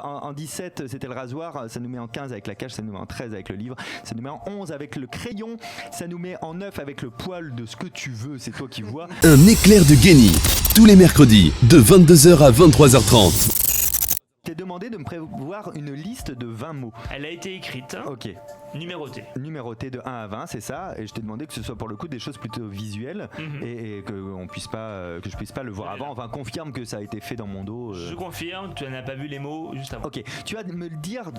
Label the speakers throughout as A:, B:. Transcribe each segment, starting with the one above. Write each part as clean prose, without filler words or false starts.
A: En 17, c'était le rasoir, ça nous met en 15 avec la cache, ça nous met en 13 avec le livre, ça nous met en 11 avec le crayon, ça nous met en 9 avec le poil de ce que tu veux, c'est toi qui vois.
B: Un éclair de génie, tous les mercredis, de 22h à 23h30.
A: T'es demandé de me prévoir une liste de 20 mots.
C: Elle a été écrite,
A: Ok. Numérotée de 1 à 20, c'est ça. Et je t'ai demandé que ce soit pour le coup des choses plutôt visuelles et que je puisse pas le voir avant. Enfin, confirme que ça a été fait dans mon dos.
C: Je confirme, tu n'as pas vu les mots juste avant.
A: Ok, tu vas me dire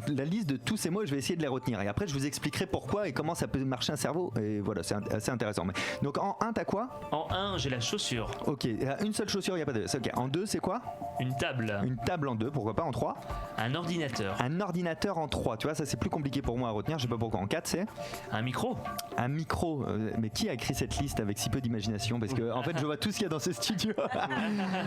A: la liste de tous ces mots et je vais essayer de les retenir. Et après, je vous expliquerai pourquoi et comment ça peut marcher un cerveau. Et voilà, c'est assez intéressant. Donc en 1, t'as quoi ?
C: En 1, j'ai la chaussure.
A: Ok, une seule chaussure, il n'y a pas de... Ok, en 2, c'est quoi ?
C: Une table.
A: Une table en 2, pourquoi pas en 3 ?
C: Un ordinateur.
A: Un ordinateur en 3, tu vois, ça c'est plus compliqué pour moi à retenir, je sais pas pourquoi. En 4, c'est
C: Un micro.
A: un micro. Mais qui a écrit cette liste avec si peu d'imagination ? Parce que en fait, je vois tout ce qu'il y a dans ce studio.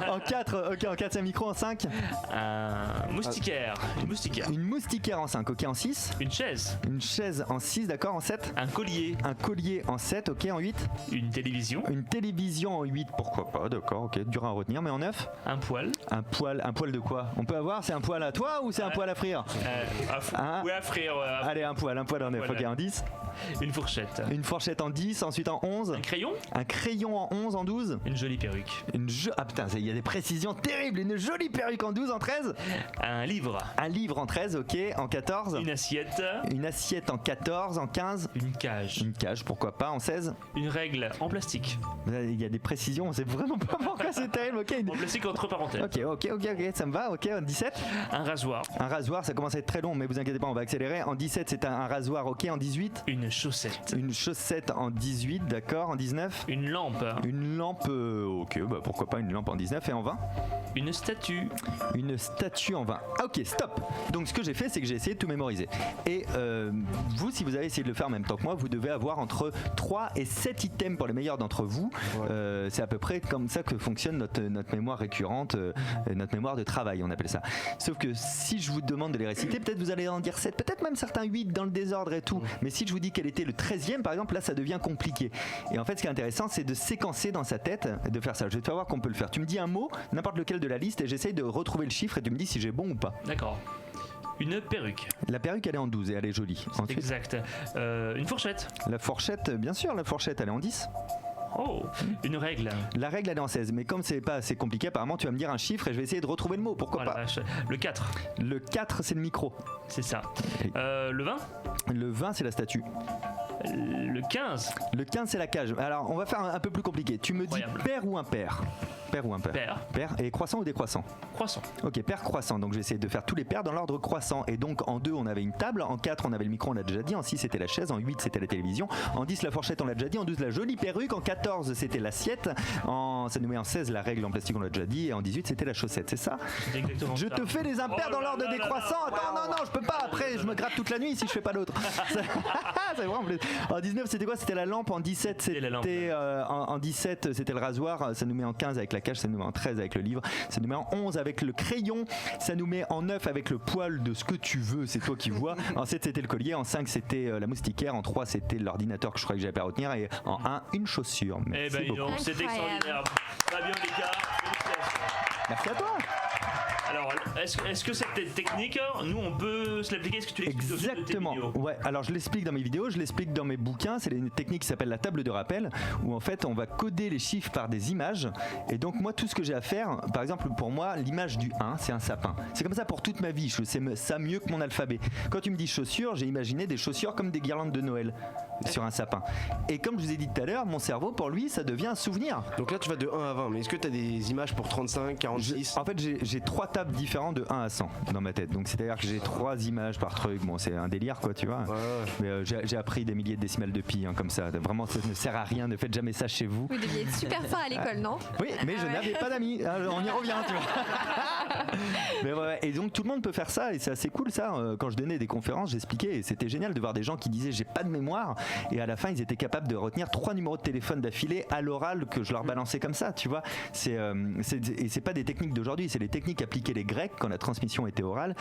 A: En 4, ok, en 4, c'est un micro. En 5,
C: Un moustiquaire. Une moustiquaire.
A: une moustiquaire en 5, ok, en 6,
C: Une chaise.
A: une chaise en 6, d'accord, en 7,
C: Un collier.
A: un collier en 7, ok, en 8,
C: Une télévision.
A: une télévision en 8, pourquoi pas, d'accord, ok, dur à retenir, mais en 9,
C: Un poêle.
A: un poêle de quoi ? On peut avoir, c'est un poêle à toi ou c'est un poêle à frire ?
C: Oui, à frire.
A: Allez, un poêle en 9, ok, en 10,
C: Une fourchette.
A: une fourchette en 10, ensuite en 11,
C: Un crayon.
A: un crayon en 11, en 12,
C: Une jolie perruque.
A: ah putain, il y a des précisions terribles, une jolie perruque en 12, en 13,
C: Un livre.
A: un livre en 13, ok, en 14,
C: Une assiette.
A: une assiette en 14, en 15,
C: Une cage.
A: une cage, pourquoi pas, en 16,
C: Une règle en plastique.
A: il y a des précisions, on sait vraiment pas pourquoi c'est terrible, ok,
C: En plastique entre parenthèses.
A: ok, ça me va, ok, en 17,
C: Un rasoir.
A: un rasoir, ça commence à être très long, mais vous inquiétez pas, on va accélérer, en 17 c'est un rasoir, ok, en 18,
C: Une chaussette.
A: une chaussette en 18, d'accord, en 19,
C: Une lampe.
A: une lampe, ok, bah pourquoi pas une lampe en 19 et en 20,
C: Une statue.
A: une statue en 20. Ah ok, stop. Donc ce que j'ai fait, c'est que j'ai essayé de tout mémoriser. Et vous, si vous avez essayé de le faire en même temps que moi, vous devez avoir entre 3 et 7 items pour les meilleurs d'entre vous. C'est à peu près comme ça que fonctionne notre mémoire récurrente, notre mémoire de travail, on appelle ça. Sauf que si je vous demande de les réciter, peut-être vous allez en dire 7, peut-être même certains 8 dans le désordre et tout. Mais si je vous dis quel était le 13e, par exemple, là ça devient compliqué. Et en fait, ce qui est intéressant, c'est de séquencer dans sa tête, de faire ça. Je vais te faire voir qu'on peut le faire. Tu me dis un mot, n'importe lequel de la liste, et j'essaye de retrouver le chiffre et tu me dis si j'ai bon ou pas.
C: D'accord. Une perruque.
A: La perruque, elle est en 12 et elle est jolie. Ensuite,
C: Exact. Une fourchette.
A: la fourchette, bien sûr, la fourchette, elle est en 10.
C: Oh. Une règle.
A: La règle, elle est en 16. Mais comme c'est pas assez compliqué, apparemment, tu vas me dire un chiffre et je vais essayer de retrouver le mot. Pourquoi
C: Oh la
A: pas.
C: vache. Le 4.
A: Le 4, c'est le micro.
C: C'est ça. Le 20.
A: Le 20, c'est la statue.
C: Le 15.
A: Le 15, c'est la cage. Alors, on va faire un peu plus compliqué. Tu me dis
C: Incroyable.
A: père ou impair ? Père ou impair ?
C: Père.
A: Père. Et croissant ou décroissant ?
C: Croissant.
A: Ok, paire croissant. Donc, j'ai essayé de faire tous les paires dans l'ordre croissant. Et donc, en 2, on avait une table. En 4, on avait le micro, on l'a déjà dit. En 6, c'était la chaise. En 8, c'était la télévision. En 10, la fourchette, on l'a déjà dit. En 12, la jolie perruque. En 14, c'était l'assiette. Ça nous met en 16, la règle en plastique, on l'a déjà dit. Et en 18, c'était la chaussette. C'est ça ?
C: C'est exactement
A: Je
C: ça.
A: te fais les impairs
C: Oh
A: dans
C: là
A: l'ordre
C: là là
A: décroissant.
C: là.
A: Attends, non, je peux pas. Après, je me gratte toute la nuit si je fais pas l'autre. C'est vraiment plus. En 19, c'était quoi ? C'était la lampe. En 17,
C: C'était la lampe.
A: en 17, c'était le rasoir. Ça nous met en 15 avec la cache. Ça nous met en 13 avec le livre. Ça nous met en 11 avec le crayon. Ça nous met en 9 avec le poil de ce que tu veux. C'est toi qui vois. En 7, c'était le collier. En 5, c'était la moustiquaire. En 3, c'était l'ordinateur que je croyais que j'avais pas à retenir. Et en 1, une chaussure.
C: Eh
A: Merci
C: ben,
A: beaucoup.
C: donc, c'est
D: Incroyable.
C: extraordinaire. Fabien Olicard, félicitations.
A: Merci à toi.
C: Alors, est-ce que cette technique, nous, on peut se l'appliquer ? Est-ce que tu l'expliques aussi dans tes
A: Exactement.
C: vidéos ?
A: Ouais. Alors je l'explique dans mes vidéos, je l'explique dans mes bouquins. C'est une technique qui s'appelle la table de rappel, où en fait on va coder les chiffres par des images. Et donc moi, tout ce que j'ai à faire, par exemple pour moi, l'image du 1, c'est un sapin. C'est comme ça pour toute ma vie. Je sais ça mieux que mon alphabet. Quand tu me dis chaussures, j'ai imaginé des chaussures comme des guirlandes de Noël sur un sapin. Et comme je vous ai dit tout à l'heure, mon cerveau, pour lui, ça devient un souvenir.
E: Donc là, tu vas de 1 à 20, mais est-ce que tu as des images pour 35, 46
A: En fait, j'ai 3 tables différentes de 1 à 100 dans ma tête. Donc c'est-à-dire que j'ai 3 images par truc. Bon, c'est un délire, quoi, tu vois.
E: Ouais.
A: Mais j'ai appris des milliers de décimales de pi, comme ça. Vraiment, ça ne sert à rien. Ne faites jamais ça chez vous.
D: Vous deviez être super fort à l'école, non ?
A: Oui, mais je n'avais pas d'amis. On y revient, tu vois. Mais ouais, et donc tout le monde peut faire ça, et c'est assez cool ça. Quand je donnais des conférences, j'expliquais, et c'était génial de voir des gens qui disaient j'ai pas de mémoire, et à la fin ils étaient capables de retenir 3 numéros de téléphone d'affilée à l'oral que je leur balançais comme ça, tu vois. Et c'est pas des techniques d'aujourd'hui, c'est les techniques appliquées les Grecs grec quand la transmission était orale.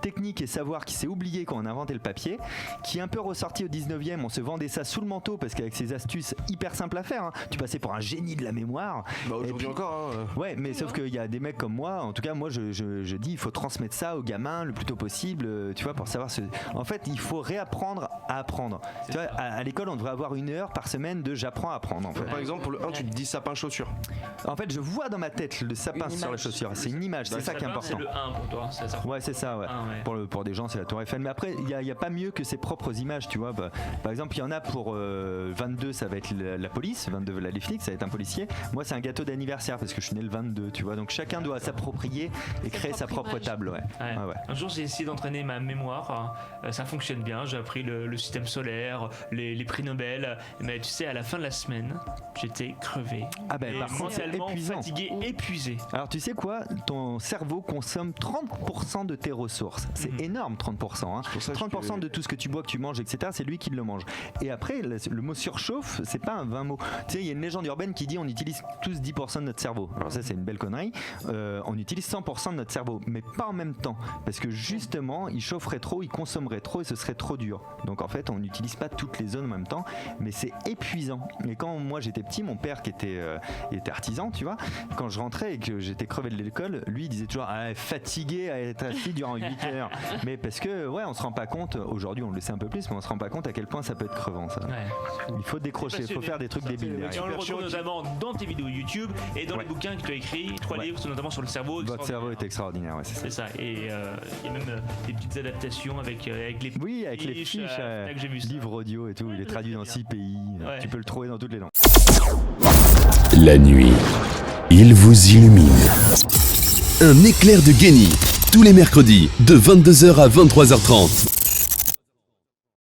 A: Technique et savoir qui s'est oublié quand on a inventé le papier, qui est un peu ressorti au 19e. On se vendait ça sous le manteau parce qu'avec ces astuces hyper simples à faire, tu passais pour un génie de la mémoire.
E: Bah, aujourd'hui encore.
A: Ouais, mais sauf qu'il y a des mecs comme moi, en tout cas, moi je dis il faut transmettre ça aux gamins le plus tôt possible, tu vois, pour savoir En fait, il faut réapprendre à apprendre. Tu vois, à l'école, on devrait avoir 1 heure par semaine de j'apprends à apprendre. En fait.
E: Par exemple, pour le 1, tu te dis sapin chaussure.
A: En fait, je vois dans ma tête le sapin sur la chaussure. C'est une image, c'est ça qui est important.
C: C'est le 1 pour toi, c'est ça.
A: Ouais, c'est ça, ouais. Pour des gens, c'est la Tour Eiffel. Mais après, il n'y a pas mieux que ses propres images, tu vois. Par exemple, il y en a pour 22, ça va être la police, 22, les flics, ça va être un policier. Moi, c'est un gâteau d'anniversaire parce que je suis né le 22, tu vois. Donc chacun doit s'approprier et créer sa propre table, ouais.
C: Un jour, j'ai essayé d'entraîner ma mémoire. Ça fonctionne bien. J'ai appris le système solaire, les prix Nobel. Mais tu sais, à la fin de la semaine, j'étais crevé.
A: Ah ben, par contre, c'est
C: mentalement
A: épuisant.
C: fatigué, épuisé.
A: Alors tu sais quoi, ton cerveau consomme 30% de tes ressources. C'est énorme, 30%. Hein. 30% de tout ce que tu bois, que tu manges, etc. C'est lui qui le mange. Et après, le mot surchauffe, c'est pas un vain mot. Tu sais, il y a une légende urbaine qui dit on utilise tous 10% de notre cerveau. Alors ça, c'est une belle connerie. On utilise 100% de notre cerveau, mais pas en même temps. Parce que justement, il chaufferait trop, il consommerait trop et ce serait trop dur. Donc en fait, on n'utilise pas toutes les zones en même temps, mais c'est épuisant. Et quand moi j'étais petit, mon père qui était artisan, tu vois, quand je rentrais et que j'étais crevé de l'école, lui il disait toujours fatigué à être assis durant 8 heures. Mais parce que on se rend pas compte, aujourd'hui on le sait un peu plus, mais on se rend pas compte à quel point ça peut être crevant ça. Il faut décrocher, il faut faire des trucs débiles derrière.
C: Et on le retrouve notamment dans tes vidéos YouTube et dans les bouquins que tu as écrits, 3 livres notamment sur le cerveau.
A: Votre cerveau est extraordinaire,
C: c'est ça. Et il y a même des petites adaptations avec les fiches.
A: Oui, avec les fiches, livres audio et tout, il est traduit dans 6 pays. Tu peux le trouver dans toutes les langues.
B: La nuit, il vous illumine. Un éclair de génie, tous les mercredis, de 22h à 23h30.